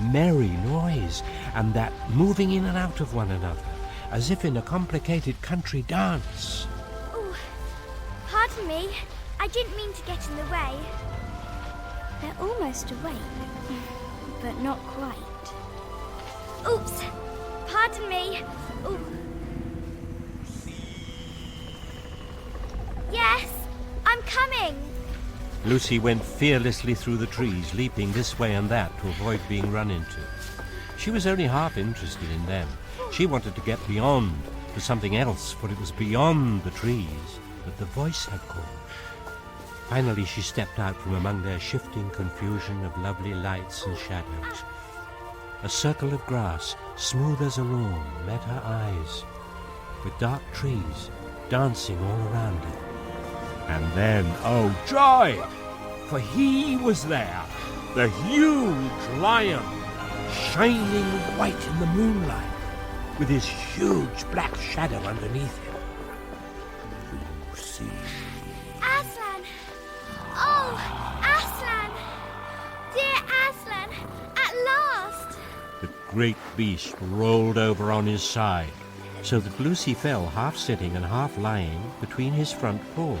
merry noise, and that moving in and out of one another, as if in a complicated country dance. Oh, pardon me. I didn't mean to get in the way. They're almost awake, but not quite. Oops! Pardon me. Ooh. Yes, I'm coming. Lucy went fearlessly through the trees, leaping this way and that to avoid being run into. She was only half interested in them. She wanted to get beyond to something else, for it was beyond the trees that the voice had called. Finally she stepped out from among their shifting confusion of lovely lights and shadows. A circle of grass, smooth as a lawn, met her eyes, with dark trees dancing all around it. And then, oh joy! for he was there, the huge lion, shining white in the moonlight, with his huge black shadow underneath him. Lucy. Aslan! Oh, Aslan! Dear Aslan, at last! The great beast rolled over on his side, so that Lucy fell half sitting and half lying between his front paws.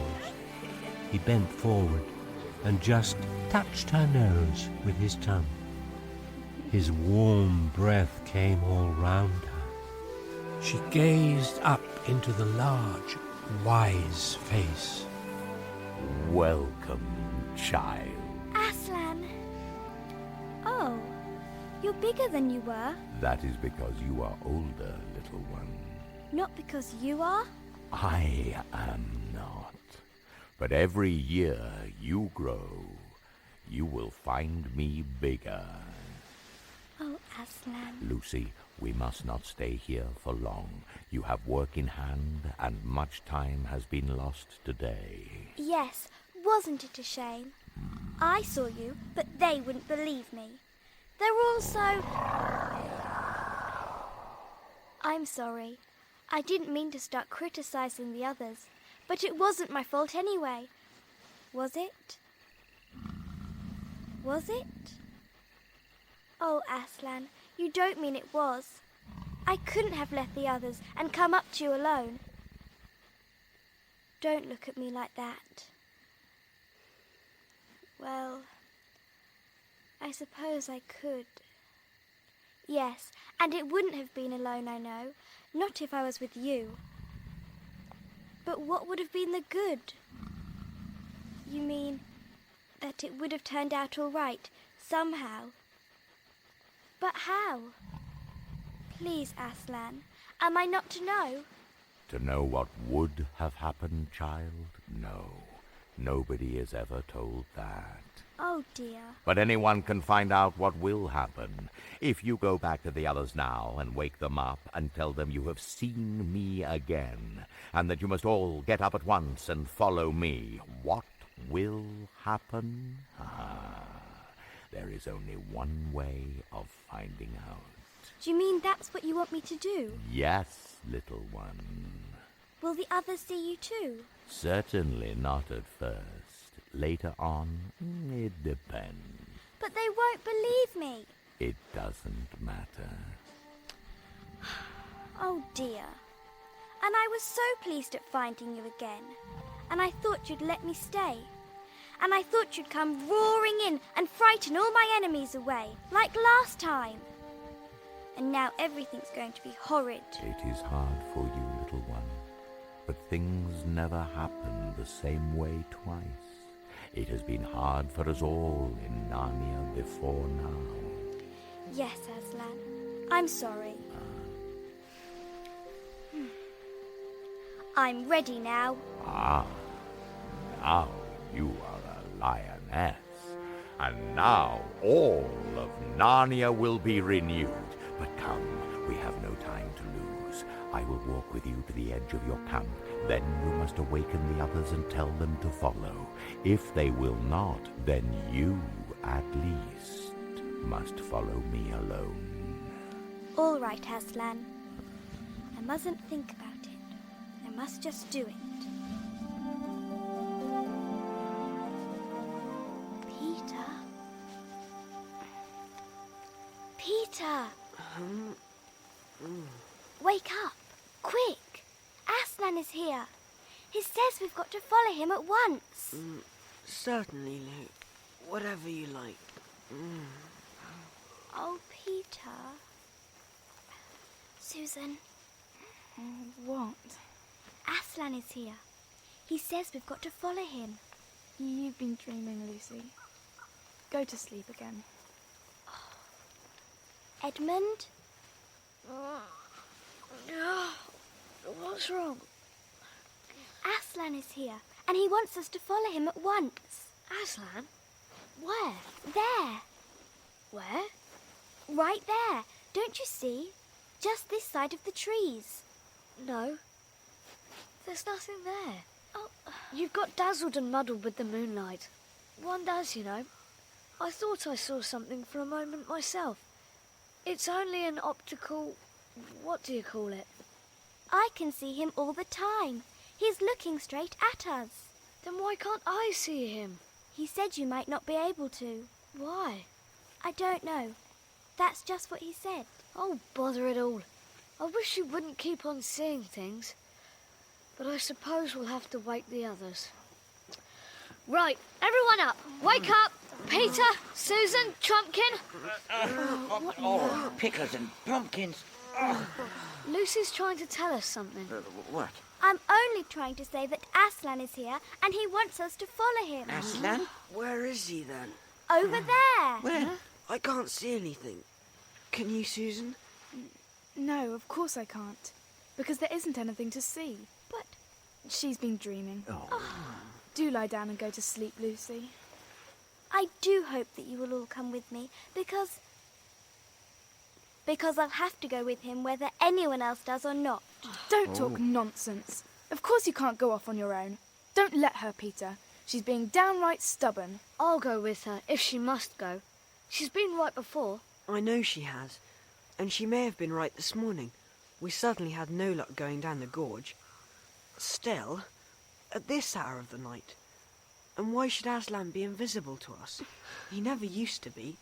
He bent forward and just touched her nose with his tongue. His warm breath came all round her. She gazed up into the large, wise face. Welcome, child. Aslan! Oh, you're bigger than you were. That is because you are older, little one. Not because you are? I am not. But every year you grow, you will find me bigger. Oh, Aslan. Lucy, we must not stay here for long. You have work in hand, and much time has been lost today. Yes, wasn't it a shame? I saw you, but they wouldn't believe me. They're all so... I'm sorry. I didn't mean to start criticizing the others, but it wasn't my fault anyway. Was it? Was it? Oh, Aslan, you don't mean it was. I couldn't have left the others and come up to you alone. Don't look at me like that. Well, I suppose I could. Yes, and it wouldn't have been alone, I know. Not if I was with you. But what would have been the good? You mean that it would have turned out all right, somehow? But how? Please, Aslan, am I not to know? To know what would have happened, child? No. Nobody is ever told that. Oh, dear. But anyone can find out what will happen. If you go back to the others now and wake them up and tell them you have seen me again, and that you must all get up at once and follow me, what will happen? There is only one way of finding out. Do you mean that's what you want me to do? Yes, little one. Will the others see you too? Certainly not at first. Later on, it depends. But they won't believe me. It doesn't matter. Oh, dear. And I was so pleased at finding you again. And I thought you'd let me stay. And I thought you'd come roaring in and frighten all my enemies away, like last time. And now everything's going to be horrid. It is hard for you, little one. But things never happen the same way twice. It has been hard for us all in Narnia before now. Yes, Aslan. I'm sorry. I'm ready now. Now you are a lioness. And now all of Narnia will be renewed. But come, we have no time to lose. I will walk with you to the edge of your camp. Then you must awaken the others and tell them to follow. If they will not, then you, at least, must follow me alone. All right, Aslan. I mustn't think about it. I must just do it. Peter? Peter! Wake up! Quick! Aslan is here. He says we've got to follow him at once. Certainly, Luke. Whatever you like. Oh, Peter. Susan. What? Aslan is here. He says we've got to follow him. You've been dreaming, Lucy. Go to sleep again. Edmund? What's wrong? Aslan is here, and he wants us to follow him at once. Aslan? Where? There. Where? Right there. Don't you see? Just this side of the trees. No. There's nothing there. Oh. You've got dazzled and muddled with the moonlight. One does, you know. I thought I saw something for a moment myself. It's only an optical... what do you call it? I can see him all the time. He's looking straight at us. Then why can't I see him? He said you might not be able to. Why? I don't know. That's just what he said. Oh, bother it all. I wish you wouldn't keep on seeing things. But I suppose we'll have to wake the others. Right, everyone up. Wake up. Peter, Susan, Trumpkin. Oh, pickles and pumpkins. Lucy's trying to tell us something. What? I'm only trying to say that Aslan is here and he wants us to follow him. Aslan? Where is he then? Over there. Where? I can't see anything. Can you, Susan? No, of course I can't. Because there isn't anything to see. But she's been dreaming. Oh. Do lie down and go to sleep, Lucy. I do hope that you will all come with me because I'll have to go with him whether anyone else does or not. Don't talk nonsense. Of course you can't go off on your own. Don't let her, Peter. She's being downright stubborn. I'll go with her if she must go. She's been right before. I know she has. And she may have been right this morning. We suddenly had no luck going down the gorge. Still, at this hour of the night. And why should Aslan be invisible to us? He never used to be.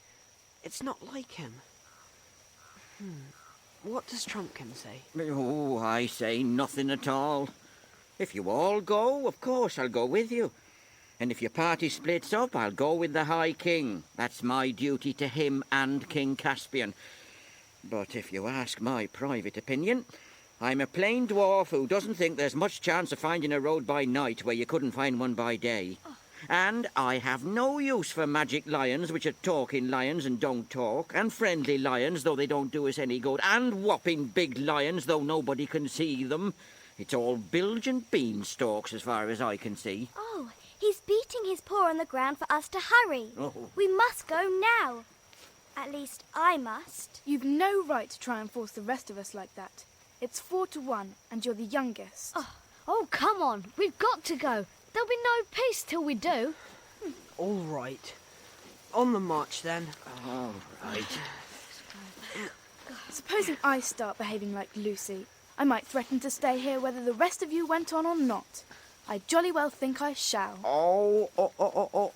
It's not like him. What does Trumpkin say? Oh, I say nothing at all. If you all go, of course I'll go with you. And if your party splits up, I'll go with the High King. That's my duty to him and King Caspian. But if you ask my private opinion, I'm a plain dwarf who doesn't think there's much chance of finding a road by night where you couldn't find one by day. And I have no use for magic lions, which are talking lions and don't talk, and friendly lions, though they don't do us any good, and whopping big lions, though nobody can see them. It's all bilge and beanstalks as far as I can see. Oh, he's beating his paw on the ground for us to hurry. Oh. We must go now. At least I must. You've no right to try and force the rest of us like that. It's 4-1, and you're the youngest. Oh, come on. We've got to go. There'll be no peace till we do. All right. On the march, then. All right. Supposing I start behaving like Lucy, I might threaten to stay here whether the rest of you went on or not. I jolly well think I shall. Oh.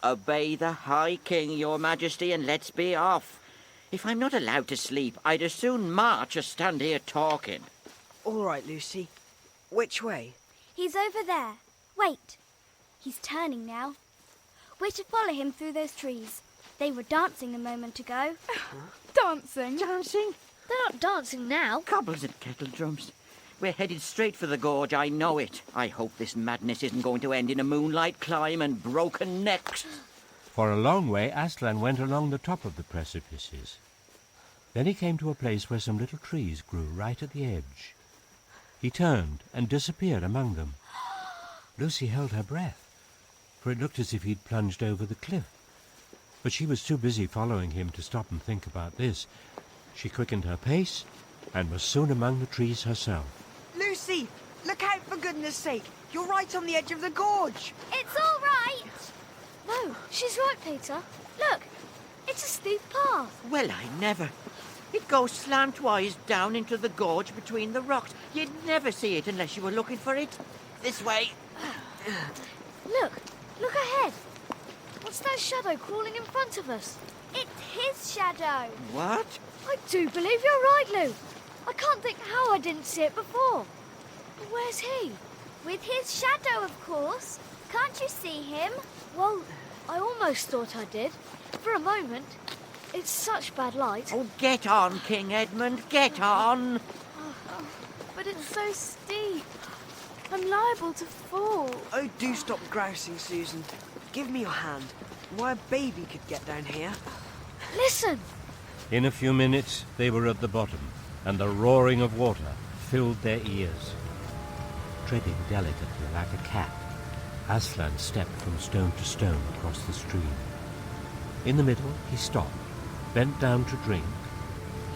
Obey the High King, your majesty, and let's be off. If I'm not allowed to sleep, I'd as soon march as stand here talking. All right, Lucy. Which way? He's over there. Wait. He's turning now. We're to follow him through those trees. They were dancing a moment ago. Dancing? Dancing? They're not dancing now. Cobbles and kettle drums. We're headed straight for the gorge, I know it. I hope this madness isn't going to end in a moonlight climb and broken necks. For a long way, Aslan went along the top of the precipices. Then he came to a place where some little trees grew right at the edge. He turned and disappeared among them. Lucy held her breath, for it looked as if he'd plunged over the cliff. But she was too busy following him to stop and think about this. She quickened her pace and was soon among the trees herself. Lucy, look out for goodness sake. You're right on the edge of the gorge. It's all right. No, she's right, Peter. Look, it's a steep path. Well, I never. It goes slantwise down into the gorge between the rocks. You'd never see it unless you were looking for it. This way. Look ahead. What's that shadow crawling in front of us? It's his shadow. What? I do believe you're right, Lou. I can't think how I didn't see it before. But where's he? With his shadow, of course. Can't you see him? Well, I almost thought I did. For a moment. It's such bad light. Oh, get on, King Edmund, get on. But it's so steep. I'm liable to fall. Oh, do stop grousing, Susan. Give me your hand. Why, a baby could get down here. Listen! In a few minutes, they were at the bottom, and the roaring of water filled their ears. Treading delicately like a cat, Aslan stepped from stone to stone across the stream. In the middle, he stopped, bent down to drink,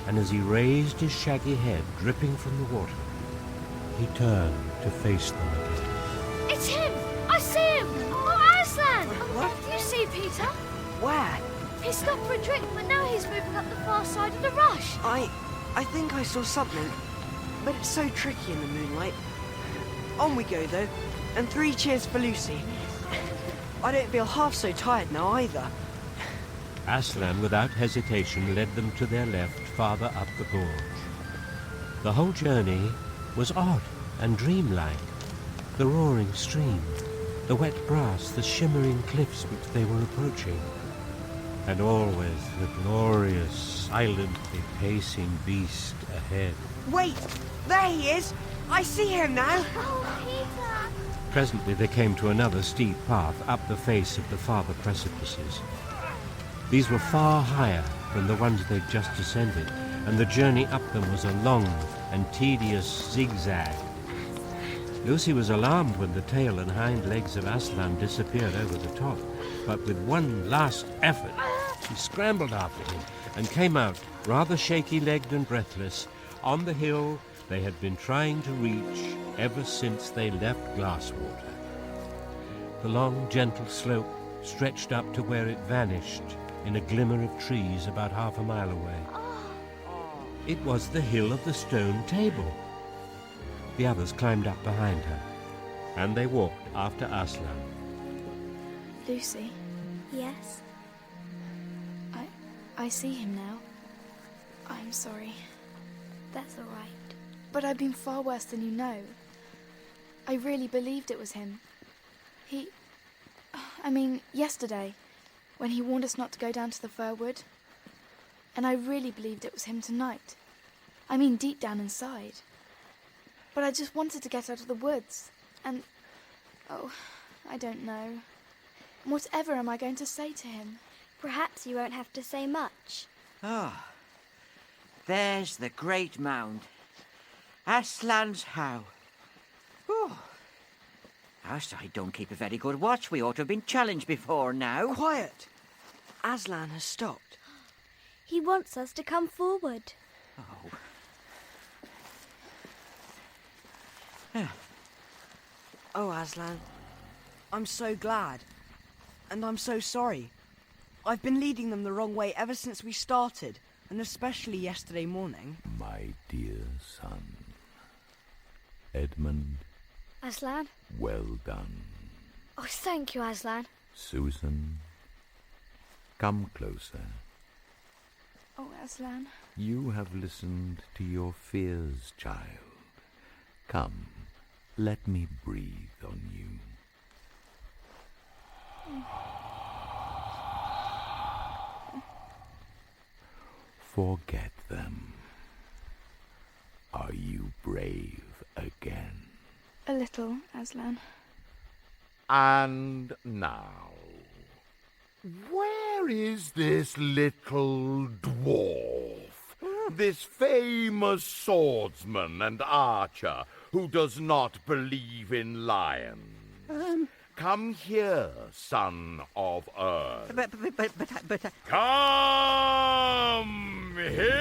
and as he raised his shaggy head dripping from the water, he turned to face them again. It's him! I see him! Oh, Aslan! What? You see Peter? Peter? Where? He stopped for a drink, but now he's moving up the far side of the rush. I think I saw something, but it's so tricky in the moonlight. On we go, though, and 3 cheers for Lucy. I don't feel half so tired now, either. Aslan, without hesitation, led them to their left, farther up the gorge. The whole journey was odd and dreamlike. The roaring stream, the wet grass, the shimmering cliffs which they were approaching. And always the glorious, silently pacing beast ahead. Wait! There he is! I see him now! Oh, Peter! Presently they came to another steep path up the face of the farther precipices. These were far higher than the ones they'd just descended, and the journey up them was a long and tedious zigzag. Lucy was alarmed when the tail and hind legs of Aslan disappeared over the top, but with one last effort she scrambled after him and came out, rather shaky-legged and breathless, on the hill they had been trying to reach ever since they left Glasswater. The long, gentle slope stretched up to where it vanished in a glimmer of trees about half a mile away. It was the hill of the stone table. The others climbed up behind her, and they walked after Aslan. Lucy? Yes? I see him now. I'm sorry. That's all right. But I've been far worse than you know. I really believed it was him. Yesterday, when he warned us not to go down to the fir wood. And I really believed it was him tonight. Deep down inside. But I just wanted to get out of the woods. And, I don't know. Whatever am I going to say to him? Perhaps you won't have to say much. There's the great mound. Aslan's How. As I don't keep a very good watch, we ought to have been challenged before now. Quiet! Aslan has stopped. He wants us to come forward. Oh, Aslan. I'm so glad. And I'm so sorry. I've been leading them the wrong way ever since we started, and especially yesterday morning. My dear son, Edmund. Aslan? Well done. Oh, thank you, Aslan. Susan, come closer. Oh, Aslan. You have listened to your fears, child. Come, let me breathe on you. Forget them. Are you brave again? A little, Aslan. And now, where is this little dwarf? This famous swordsman and archer who does not believe in lions? Come here, son of Earth. But Come here!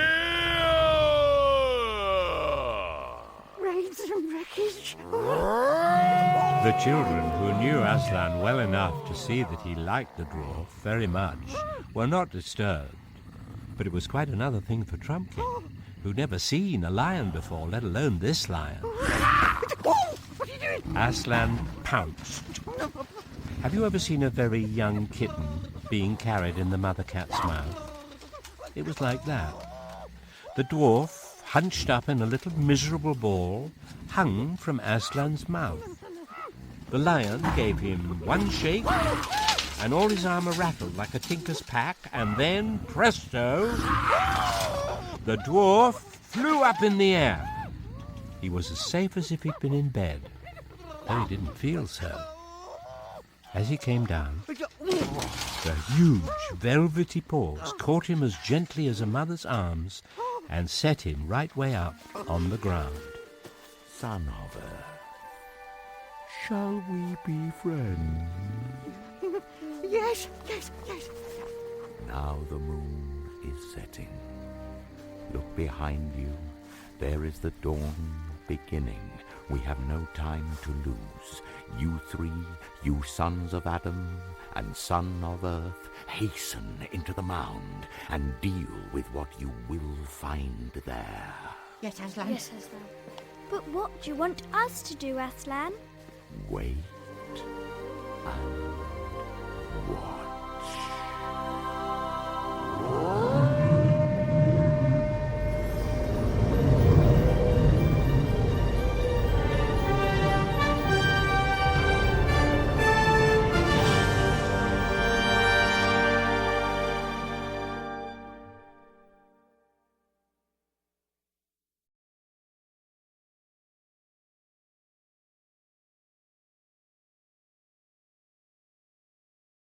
Raise some wreckage. The children, who knew Aslan well enough to see that he liked the dwarf very much, were not disturbed. But it was quite another thing for Trumpkin, who'd never seen a lion before, let alone this lion. What are you doing? Aslan pounced. Have you ever seen a very young kitten being carried in the mother cat's mouth? It was like that. The dwarf, hunched up in a little miserable ball, hung from Aslan's mouth. The lion gave him one shake, and all his armour rattled like a tinker's pack, and then, presto, the dwarf flew up in the air. He was as safe as if he'd been in bed, though he didn't feel so. As he came down, the huge, velvety paws caught him as gently as a mother's arms and set him right way up on the ground. Son of Earth, shall we be friends? Yes. Now the moon is setting. Look behind you. There is the dawn beginning. We have no time to lose. You three, you sons of Adam and son of earth, hasten into the mound and deal with what you will find there. Yes, Aslan. Yes, Aslan. But what do you want us to do, Aslan? Wait and watch.